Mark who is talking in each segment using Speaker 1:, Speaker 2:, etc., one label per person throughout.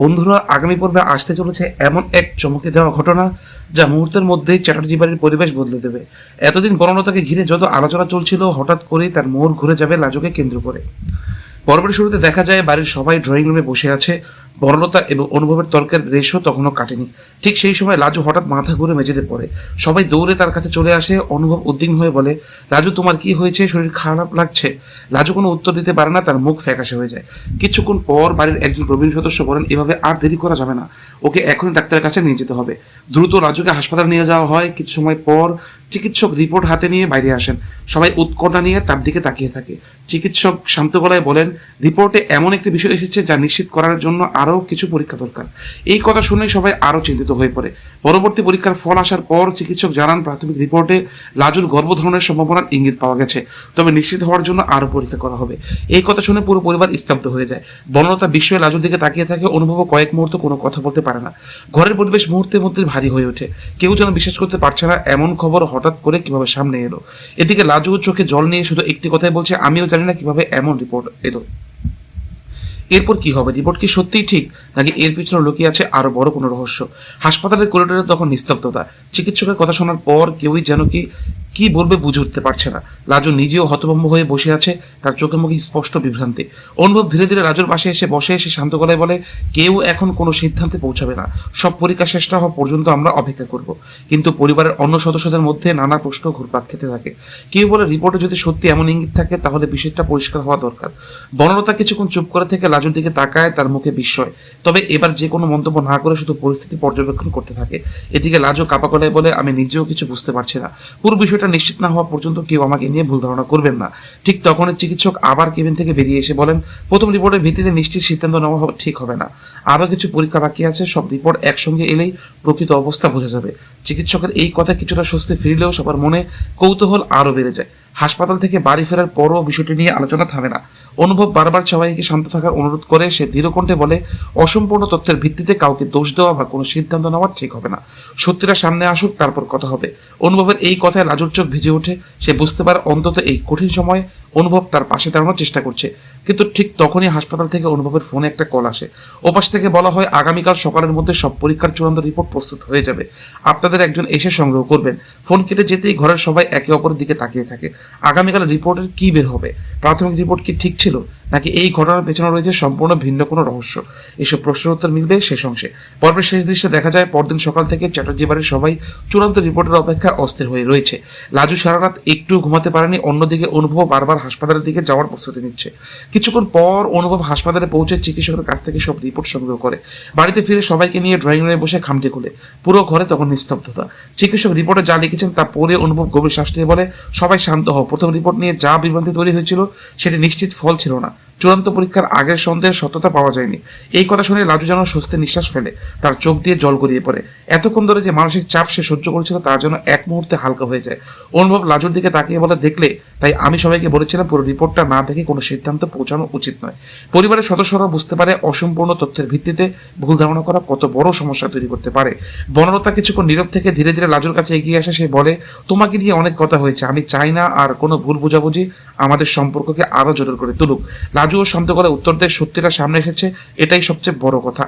Speaker 1: বন্ধুরা, আগামী পর্বে আসতে চলেছে এমন এক চমকে দেওয়া ঘটনা যা মুহূর্তের মধ্যেই চ্যাটার্জি বাড়ির পরিবেশ বদলে দেবে। এতদিন বনলতাকে ঘিরে যত আলোচনা চলছিল, হঠাৎ করেই তার মোড় ঘুরে যাবে লাজুকে কেন্দ্র করে। পর্বের শুরুতে দেখা যায় বাড়ির সবাই ড্রয়িং রুমে বসে আছে। বনলতা এবং অনুভবের তর্কের রেশও তখনও কাটেনি। ঠিক সেই সময় লাজু হঠাৎ মাথা ঘুরে মেঝেতে পড়ে। সবাই দৌড়ে তার কাছে চলে আসে। অনুভব উদ্বিগ্ন হয়ে বলে, রাজু তোমার কি হয়েছে? শরীর খারাপ লাগছে? লাজু কোনো উত্তর দিতে পারে না, তার মুখ ফ্যাকাশে হয়ে যায়। কিছুক্ষণ পর বাড়ির একজন প্রবীণ সদস্য বলেন, এভাবে আর দেরি করা যাবে না, ওকে এখনই ডাক্তারের কাছে নিয়ে যেতে হবে। দ্রুত রাজুকে হাসপাতালে নিয়ে যাওয়া হয়। কিছু সময় পর চিকিৎসক রিপোর্ট হাতে নিয়ে বাইরে আসেন। সবাই উৎকণ্ঠা নিয়ে তার দিকে তাকিয়ে থাকে। চিকিৎসক শান্ত গলায় বলেন, রিপোর্টে এমন একটি বিষয় এসেছে যা নিশ্চিত করার জন্য আরও কিছু পরীক্ষা দরকার। এই কথা শুনে সবাই আরও চিন্তিত হয়ে পড়ে। পরবর্তী পরীক্ষার ফল আসার পর চিকিৎসক জানান, প্রাথমিক রিপোর্টে লাজুর গর্ভধারণের সম্ভাবনার ইঙ্গিত পাওয়া গেছে, তবে নিশ্চিত হওয়ার জন্য আরও পরীক্ষা করা হবে। এই কথা শুনে পুরো পরিবার স্তব্ধ হয়ে যায়। বনলতা বিস্ময়ে লাজুর দিকে তাকিয়ে থাকে। অনুভব কয়েক মুহূর্ত কোনো কথা বলতে পারে না। ঘরের পরিবেশ মুহূর্তের মধ্যে ভারী হয়ে ওঠে। কেউ যেন বিশ্বাস করতে পারছে না এমন খবর হঠাৎ করে কিভাবে সামনে এলো। এদিকে লাজু চোখে জল নিয়ে শুধু একটি কথাই বলছে, আমিও জানি না কিভাবে এমন রিপোর্ট এলো। এরপর কি হবে? রিপোর্ট কি সত্যিই ঠিক, নাকি এর পিছনে লুকিয়ে আছে আরো বড় কোনো রহস্য? হাসপাতালের করিডোরে তখন নিস্তব্ধতা। চিকিৎসকের কথা শোনার পর কেউই যেন কি বলবে বুঝে উঠতে পারছে না। লাজু নিজেও হতভম্ব হয়ে বসে আছে, তার চোখে মুখে স্পষ্ট বিভ্রান্তি। অনুভব ধীরে ধীরে লাজুর পাশে এসে বসে শান্ত গলায় বলে, কেউ এখন কোনো সিদ্ধান্তে পৌঁছাবে না, সব পরীক্ষা শেষ না হওয়া পর্যন্ত আমরা অপেক্ষা করব। কিন্তু পরিবারের অন্য সদস্যদের মধ্যে নানা প্রশ্ন ঘুরপাক খেতে থাকে। কেউ বলে, রিপোর্টে যদি সত্যি এমন ইঙ্গিত থাকে তাহলে বিষয়টা পরিষ্কার হওয়া দরকার। বনলতা কিছুক্ষণ চুপ করে থেকে লাজুর দিকে তাকায়, তার মুখে বিস্ময়। তবে এবার যে কোনো মন্তব্য না করে শুধু পরিস্থিতি পর্যবেক্ষণ করতে থাকে। এদিকে লাজু কাপা গলায় বলে, আমি নিজেও কিছু বুঝতে পারছি না। পুরো বিষয়টা নিশ্চিত না হওয়া পর্যন্ত কেউ আমাকে নিয়ে ভুল ধারণা করবেন না। ঠিক তখনই চিকিৎসক আবার কেবিন থেকে বেরিয়ে এসে বলেন, প্রথম রিপোর্টের ভিত্তিতে নিশ্চিত সিদ্ধান্ত নেওয়া ঠিক হবে না, আরও কিছু পরীক্ষা বাকি আছে। সব রিপোর্ট একসঙ্গে এলেই প্রকৃত অবস্থা বোঝা যাবে। চিকিৎসকের এই কথা কিছুটা স্বস্তি ফিরলেও সবার মনে কৌতূহল আরও বেড়ে যায়। হাসপাতাল থেকে বাড়ি ফেরার পরও বিষয়টি নিয়ে আলোচনা থামে না। অনুভব বারবার সবাইকে শান্ত থাকার অনুরোধ করে। সে দৃঢ়কণ্ঠে বলে, অসম্পূর্ণ তথ্যের ভিত্তিতে কাউকে দোষ দেওয়া বা কোনো সিদ্ধান্ত নেওয়া ঠিক হবে না। সত্যিটা সামনে আসুক, তারপর কথা হবে। অনুভবের এই কথায় লাজুর চোখ ভিজে ওঠে। সে বুঝতে পারে অন্তত এই কঠিন সময়ে অনুভব তার পাশে দাঁড়ানোর চেষ্টা করছে। কিন্তু ঠিক তখনই হাসপাতাল থেকে অনুভবের ফোনে একটা কল আসে। ওপাশ থেকে বলা হয়, আগামীকাল সকালের মধ্যে সব পরীক্ষার চূড়ান্ত রিপোর্ট প্রস্তুত হয়ে যাবে, আপনাদের একজন এসে সংগ্রহ করবেন। ফোন কেটে যেতেই ঘরের সবাই একে অপরের দিকে তাকিয়ে থাকে। আগামীকাল রিপোর্টের কি বের হবে? প্রাথমিক রিপোর্ট কি ঠিক ছিল, নাকি এই ঘটনার পেছনে রয়েছে সম্পূর্ণ ভিন্ন কোনো রহস্য? এসব প্রশ্নের উত্তর মিলবে শেষ অংশে। পর্বের শেষ দৃশ্যে দেখা যায়, পরদিন সকাল থেকে চ্যাটার্জি বাড়ির সবাই চূড়ান্ত রিপোর্টের অপেক্ষা অস্থির হয়ে রয়েছে। লাজু সারা রাত একটু ঘুমাতে পারেনি। অন্যদিকে অনুভব বারবার হাসপাতালের দিকে যাওয়ার প্রস্তুতি নিচ্ছে। কিছুক্ষণ পর অনুভব হাসপাতালে পৌঁছে চিকিৎসকের কাছ থেকে সব রিপোর্ট সংগ্রহ করে। বাড়িতে ফিরে সবাইকে নিয়ে ড্রয়িং রুমে বসে খামটি খুলে। পুরো ঘরে তখন নিস্তব্ধতা। চিকিৎসক রিপোর্টে যা লিখেছেন তা পড়ে অনুভব গভীর শ্বাস নিয়ে বলে, সবাই শান্ত হও। প্রথম রিপোর্ট নিয়ে যা বিভ্রান্তি তৈরি হয়েছিল সেটি নিশ্চিত ফল ছিল না। চূড়ান্ত পরীক্ষার আগের সন্দেহের সত্যতা পাওয়া যায়নি। এই কথা শুনে লাজু যেন স্বস্তির নিঃশ্বাস ফেলে। তার চোখ দিয়ে জল গড়িয়ে পড়ে। এতক্ষণ ধরে যে মানসিক চাপ সে সহ্য করেছিল তার জন্য এক মুহূর্তে হালকা হয়ে যায়। অনুভব লাজুর দিকে তাকিয়ে বলে, দেখলে, তাই আমি সবাইকে বলেছিলাম পুরো রিপোর্টটা না দেখে কোনো সিদ্ধান্ত পৌঁছানো উচিত নয়। পরিবারের সদস্যরা বুঝতে পারে অসম্পূর্ণ তথ্যের ভিত্তিতে ভুল ধারণা করা কত বড় সমস্যা তৈরি করতে পারে। বনলতা কিছুক্ষণ নীরব থেকে ধীরে ধীরে লাজুর কাছে এগিয়ে আসে। সে বলে, তোমাকে নিয়ে অনেক কথা হয়েছে, আমি চাই না আর কোনো ভুল বোঝাবুঝি আমাদের সম্পর্ককে আরো জটিল করে তুলুক। লাজুও শান্ত করে উত্তর দেয়, সত্যিটা সামনে এসেছে, এটাই সবচেয়ে বড় কথা।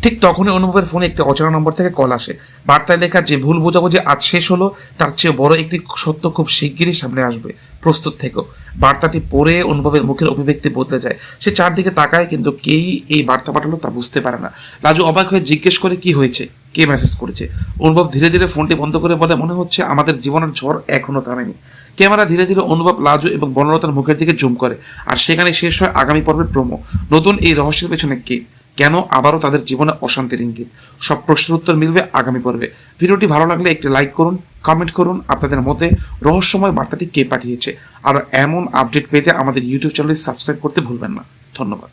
Speaker 1: ঠিক তখনই অনুভবের ফোনে একটি অচেনা নম্বর থেকে কল আসে। বার্তায় লেখা, যে ভুল বোঝাবুঝি আজ শেষ হলো তার চেয়ে বড় একটি সত্য খুব শিগগিরই সামনে আসবে, প্রস্তুত থেকো। বার্তাটি পড়ে অনুভবের মুখের অভিব্যক্তি বদলে যায়। সে চারদিকে তাকায়, কিন্তু কেই এই বার্তা পাঠালো তা বুঝতে পারে না। লাজু অবাক হয়ে জিজ্ঞেস করে, কি হয়েছে, কে মেসেজ করেছে? অনুভব ধীরে ধীরে ফোনটি বন্ধ করে বলে, মনে হচ্ছে আমাদের জীবনের ঝড় এখনো থামেনি। ক্যামেরা ধীরে ধীরে অনুভব, লাজু এবং বনলতার মুখের দিকে জুম করে। আর সেখানে শেষ হয় আগামী পর্বের প্রোমো। নতুন এই রহস্যের পেছনে কে, কেন আবারও তাদের জীবনে অশান্তির ইঙ্গিত? সব প্রশ্নের উত্তর মিলবে আগামী পর্বে। ভিডিওটি ভালো লাগলে একটি লাইক করুন, কমেন্ট করুন আপনাদের মতে রহস্যময় বার্তাটি কে পাঠিয়েছে। আর এমন আপডেট পেতে আমাদের ইউটিউব চ্যানেল সাবস্ক্রাইব করতে ভুলবেন না। ধন্যবাদ।